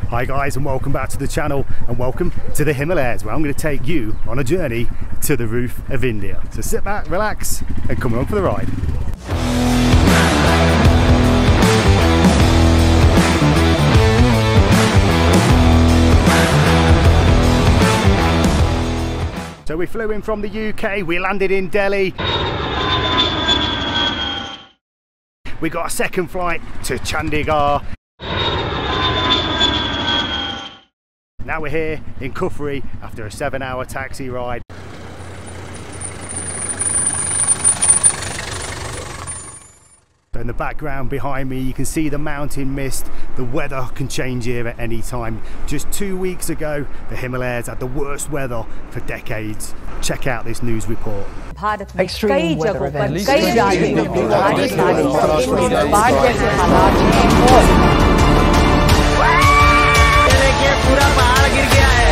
Hi guys, and welcome back to the channel, and welcome to the Himalayas, where I'm going to take you on a journey to the roof of India. So sit back, relax, and come along for the ride. So we flew in from the UK, we landed in Delhi. We got a second flight to Chandigarh. Now we're here in Kufri after a 7-hour taxi ride. So in the background behind me you can see the mountain mist. The weather can change here at any time. Just 2 weeks ago the Himalayas had the worst weather for decades. Check out this news report. Extreme weather events. पूरा पहाड़ गिर गया है।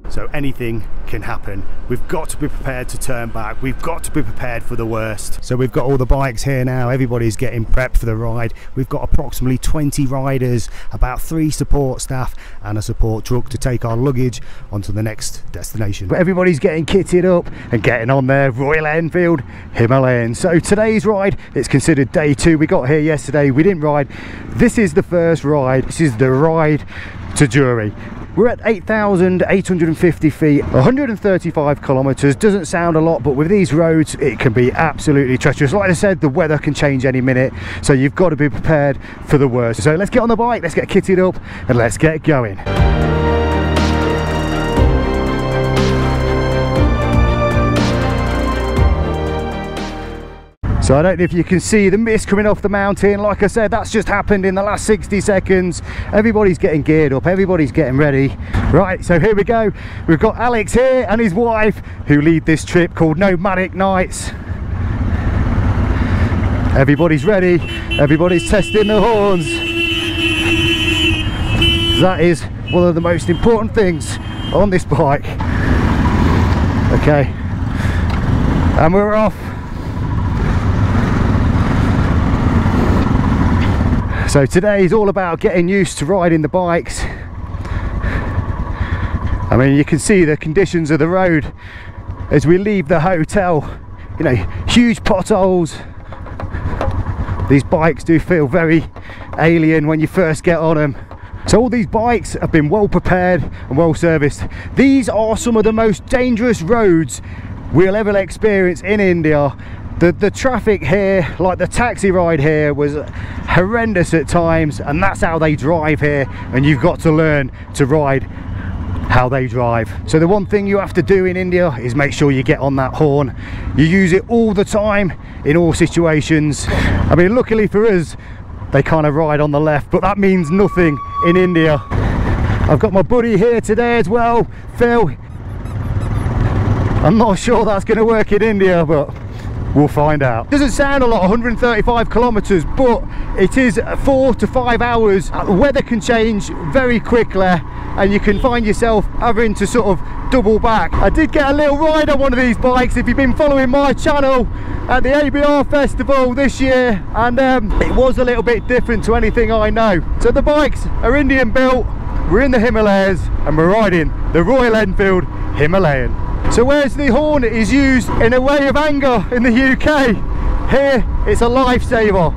So anything can happen. We've got to be prepared to turn back. We've got to be prepared for the worst. So we've got all the bikes here now. Everybody's getting prepped for the ride. We've got approximately 20 riders, about 3 support staff and a support truck to take our luggage onto the next destination. But everybody's getting kitted up and getting on their Royal Enfield Himalayan. So today's ride, it's considered day 2. We got here yesterday, we didn't ride. This is the first ride. This is the ride to Jewelry. We're at 8,850 feet, 135 kilometers. Doesn't sound a lot, but with these roads, it can be absolutely treacherous. Like I said, the weather can change any minute, so you've got to be prepared for the worst. So let's get on the bike, let's get kitted up, and let's get going. So I don't know if you can see the mist coming off the mountain. Like I said, that's just happened in the last 60 seconds. Everybody's getting geared up, everybody's getting ready. Right, so here we go. We've got Alex here and his wife who lead this trip called Nomadic Nights. Everybody's ready, everybody's testing the horns. That is one of the most important things on this bike. Okay, and we're off. So today is all about getting used to riding the bikes. I mean, you can see the conditions of the road as we leave the hotel. You know, huge potholes. These bikes do feel very alien when you first get on them. So all these bikes have been well prepared and well serviced. These are some of the most dangerous roads we'll ever experience in India. The traffic here, like the taxi ride here, was horrendous at times, and that's how they drive here, and you've got to learn to ride how they drive. So the one thing you have to do in India is make sure you get on that horn. You use it all the time in all situations. I mean, luckily for us, they kind of ride on the left, but that means nothing in India. I've got my buddy here today as well, Phil. I'm not sure that's going to work in India, but we'll find out. Doesn't sound a lot, 135 kilometers, but it is 4 to 5 hours. The weather can change very quickly, and you can find yourself having to sort of double back. I did get a little ride on one of these bikes, if you've been following my channel, at the ABR festival this year, and it was a little bit different to anything I know. So the bikes are Indian built, we're in the Himalayas, and we're riding the Royal Enfield Himalayan. So whereas the horn is used in a way of anger in the UK, here it's a lifesaver.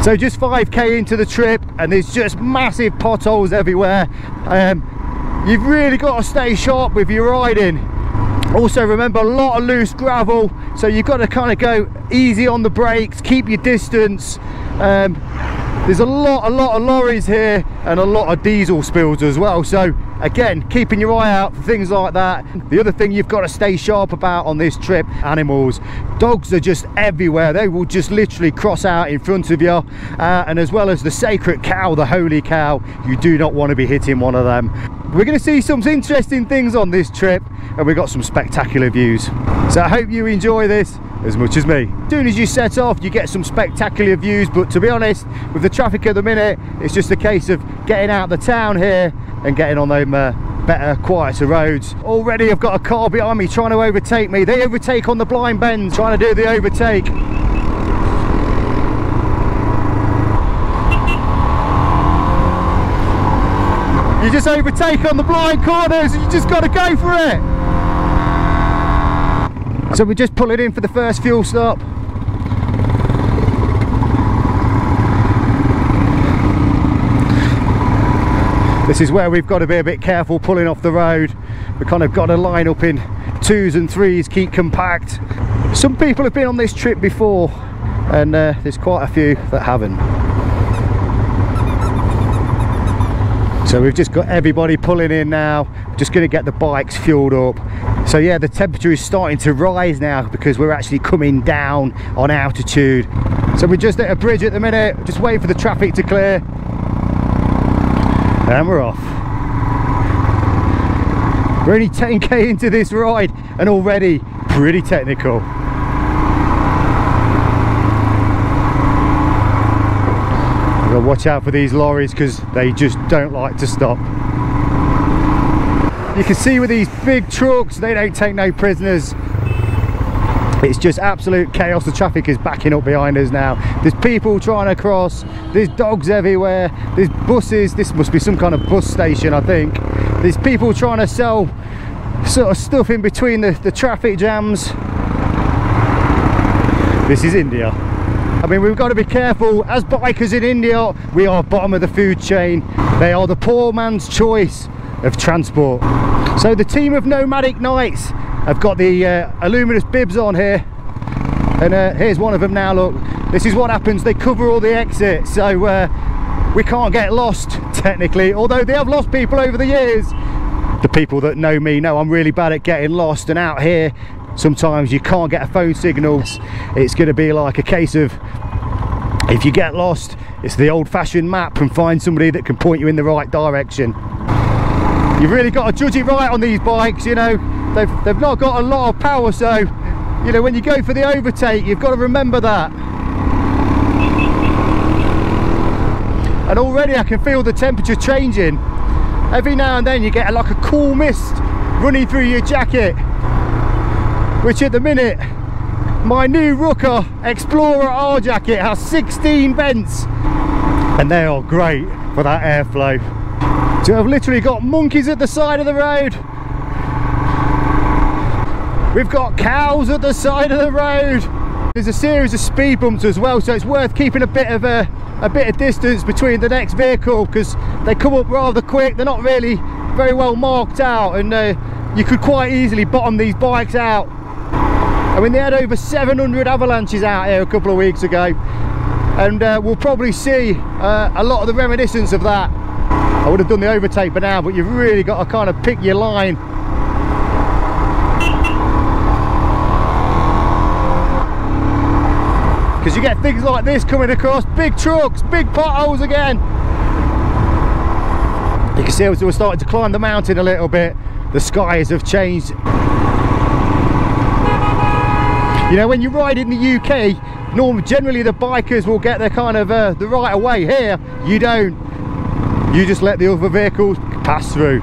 So just 5k into the trip, and there's just massive potholes everywhere. You've really got to stay sharp with your riding. Also remember, a lot of loose gravel, so you've got to kind of go easy on the brakes, keep your distance. There's a lot of lorries here and a lot of diesel spills as well, so again, keeping your eye out for things like that. The other thing you've got to stay sharp about on this trip, animals. Dogs are just everywhere. They will just literally cross out in front of you, and as well as the sacred cow, the holy cow, you do not want to be hitting one of them. We're going to see some interesting things on this trip, and we've got some spectacular views, so I hope you enjoy this as much as me. As soon as you set off, you get some spectacular views, but to be honest, with the traffic at the minute, it's just a case of getting out the town here and getting on them better, quieter roads. Already I've got a car behind me trying to overtake me. They overtake on the blind bends, trying to do the overtake. You just overtake on the blind corners and you just got to go for it. So we're just pulling in for the first fuel stop. This is where we've got to be a bit careful pulling off the road. We've kind of got to line up in 2s and 3s, keep compact. Some people have been on this trip before, and there's quite a few that haven't. So we've just got everybody pulling in now. Just going to get the bikes fueled up. So yeah, the temperature is starting to rise now because we're actually coming down on altitude. So we're just at a bridge at the minute, just waiting for the traffic to clear. And we're off. We're only 10k into this ride and already pretty technical. We've got to watch out for these lorries because they just don't like to stop. You can see with these big trucks, they don't take no prisoners. It's just absolute chaos. The traffic is backing up behind us now. There's people trying to cross, there's dogs everywhere, there's buses. This must be some kind of bus station, I think. There's people trying to sell sort of stuff in between the traffic jams. This is India. I mean, we've got to be careful. As bikers in India, we are bottom of the food chain. They are the poor man's choice of transport. So the team of Nomadic Knights have got the aluminous bibs on here, and here's one of them now. Look, this is what happens. They cover all the exits, so we can't get lost technically, although they have lost people over the years. The people that know me know I'm really bad at getting lost, and out here sometimes you can't get a phone signal. It's going to be like a case of, if you get lost, it's the old-fashioned map and find somebody that can point you in the right direction. You've really got to judge it right on these bikes, you know. They've not got a lot of power, so you know, when you go for the overtake, you've got to remember that. And already I can feel the temperature changing. Every now and then you get like a cool mist running through your jacket, which at the minute, my new Rucker Explorer R jacket has 16 vents, and they are great for that airflow. So I've literally got monkeys at the side of the road. We've got cows at the side of the road. There's a series of speed bumps as well, so it's worth keeping a bit of distance between the next vehicle because they come up rather quick. They're not really very well marked out, and you could quite easily bottom these bikes out. I mean, they had over 700 avalanches out here a couple of weeks ago, and we'll probably see a lot of the reminiscence of that. I would have done the overtake by now, but you've really got to kind of pick your line. Because you get things like this coming across, big trucks, big potholes again. You can see as we're starting to climb the mountain a little bit, the skies have changed. You know, when you ride in the UK, generally the bikers will get their kind of the right of way. Here, you don't. You just let the other vehicles pass through.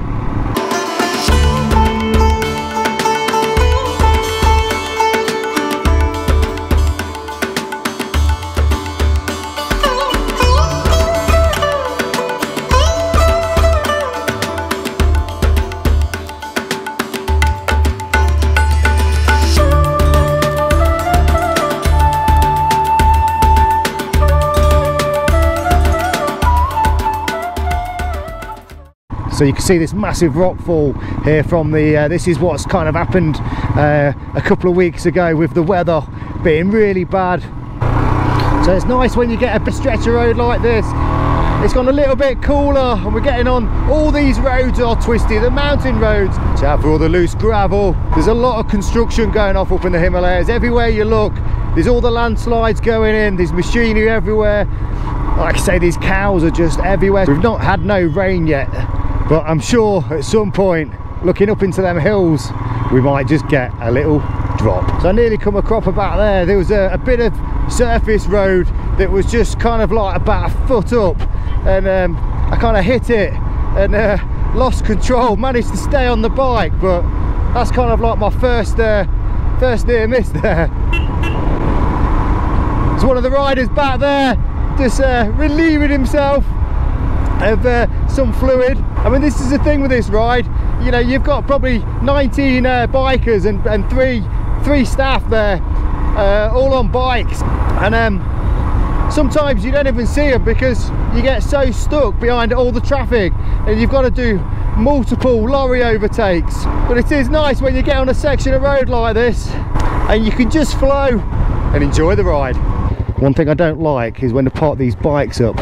So you can see this massive rockfall here from the, this is what's kind of happened a couple of weeks ago with the weather being really bad. So it's nice when you get a stretch of road like this. It's gone a little bit cooler and we're getting on. All these roads are twisty, the mountain roads. Watch out for all the loose gravel. There's a lot of construction going off up in the Himalayas. Everywhere you look, there's all the landslides going in, there's machinery everywhere. Like I say, these cows are just everywhere. We've not had no rain yet, but I'm sure at some point, looking up into them hills, we might just get a little drop. So I nearly come a crop about there. There was a bit of surface road that was just kind of like about a foot up, and I kind of hit it and lost control. Managed to stay on the bike, but that's kind of like my first near miss there. There's one of the riders back there just relieving himself of some fluid. I mean, this is the thing with this ride, you know, you've got probably 19 bikers and three staff there, all on bikes, and sometimes you don't even see them because you get so stuck behind all the traffic and you've got to do multiple lorry overtakes. But it is nice when you get on a section of road like this and you can just flow and enjoy the ride. One thing I don't like is when they park these bikes up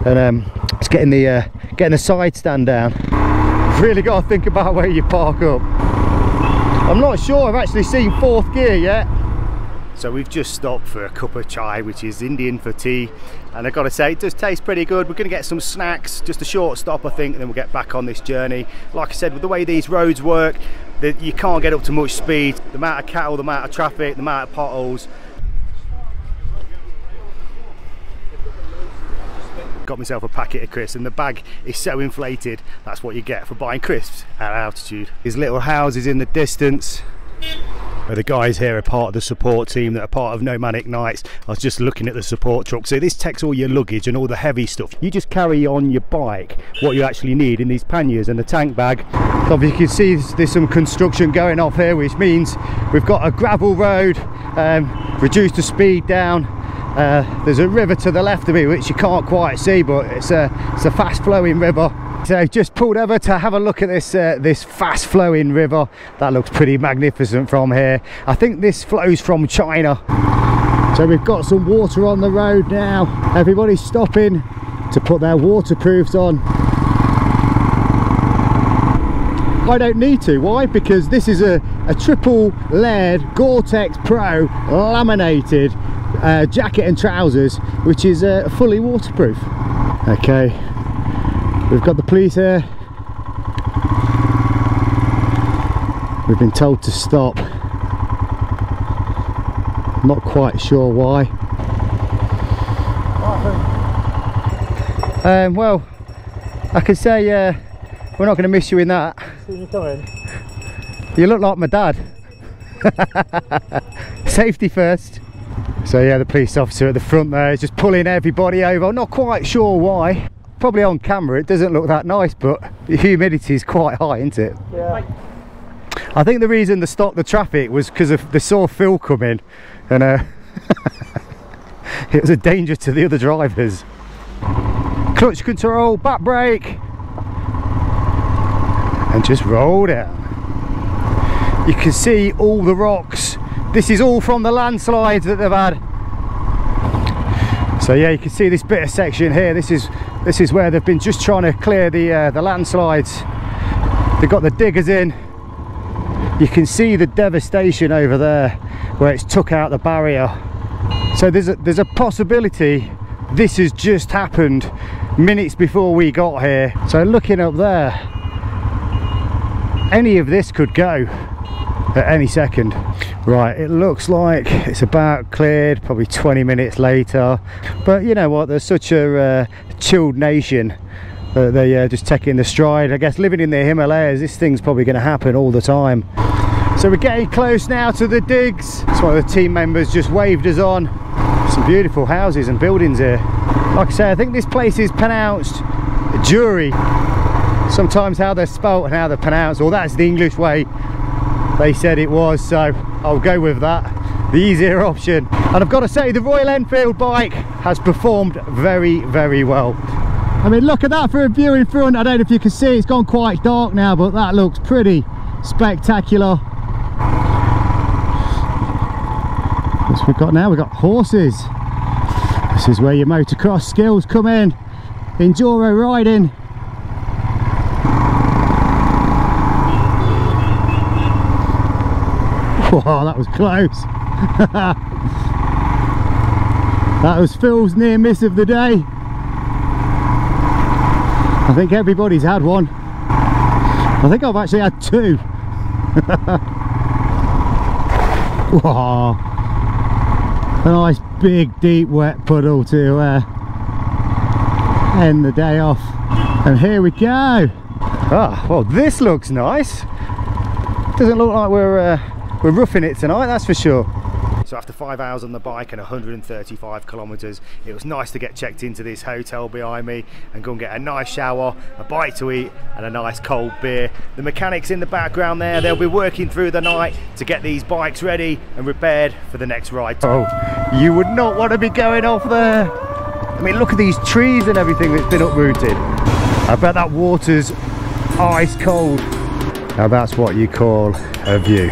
and it's getting the side stand down. You've really got to think about where you park up. I'm not sure I've actually seen fourth gear yet. So we've just stopped for a cup of chai, which is Indian for tea, and I've got to say it does taste pretty good. We're going to get some snacks, just a short stop I think, and then we'll get back on this journey. Like I said, with the way these roads work, that you can't get up to much speed. The amount of cattle, the amount of traffic, the amount of potholes. Got myself a packet of crisps and the bag is so inflated. That's what you get for buying crisps at altitude. These little houses in the distance. The guys here are part of the support team that are part of Nomadic Nights. I was just looking at the support truck. So this takes all your luggage and all the heavy stuff. You just carry on your bike what you actually need in these panniers and the tank bag. So obviously you can see there's some construction going off here, which means we've got a gravel road, reduced the speed down. There's a river to the left of me which you can't quite see, but it's a fast flowing river. So just pulled over to have a look at this fast flowing river. That looks pretty magnificent from here. I think this flows from China. So we've got some water on the road now. Everybody's stopping to put their waterproofs on. I don't need to. Why? Because this is a triple layered Gore-Tex Pro laminated jacket and trousers, which is fully waterproof. Okay, we've got the police here. We've been told to stop. Not quite sure why. Well, I can say we're not going to miss you in that. See you coming. You look like my dad. Safety first. So yeah, the police officer at the front there is just pulling everybody over. I'm not quite sure why. Probably on camera it doesn't look that nice, but the humidity is quite high, isn't it? Yeah. I think the reason they stopped the traffic was because they saw Phil come in, and it was a danger to the other drivers. Clutch control, back brake, and just roll down. You can see all the rocks. This is all from the landslides that they've had. So yeah, you can see this bit of section here. This is where they've been just trying to clear the landslides. They've got the diggers in. You can see the devastation over there where it's took out the barrier. So there's a possibility this has just happened minutes before we got here. So looking up there, any of this could go at any second. Right, it looks like it's about cleared, probably 20 minutes later, but you know what, there's such a chilled nation that they just taking the stride. I guess living in the Himalayas, this thing's probably going to happen all the time. So we're getting close now to the digs. That's one of the team members just waved us on. Some beautiful houses and buildings here. Like I say, I think this place is pronounced Jury. Sometimes how they're spelt and how they're pronounced, or that's the English way they said it was, so I'll go with that, the easier option. And I've got to say, the Royal Enfield bike has performed very, very well. I mean, look at that for a view in front. I don't know if you can see, it's gone quite dark now, but that looks pretty spectacular. What's we got now? We've got horses. This is where your motocross skills come in. Enduro riding. Wow, that was close. That was Phil's near miss of the day. I think everybody's had one. I think I've actually had two. Wow. A nice big deep wet puddle to end the day off. And here we go. Ah, well, this looks nice. Doesn't look like we're roughing it tonight, that's for sure. So after 5 hours on the bike and 135 kilometers, it was nice to get checked into this hotel behind me and go and get a nice shower, a bite to eat and a nice cold beer. The mechanics in the background there, they'll be working through the night to get these bikes ready and repaired for the next ride. Oh, you would not want to be going off there. I mean, look at these trees and everything that's been uprooted. I bet that water's ice cold. Now that's what you call a view.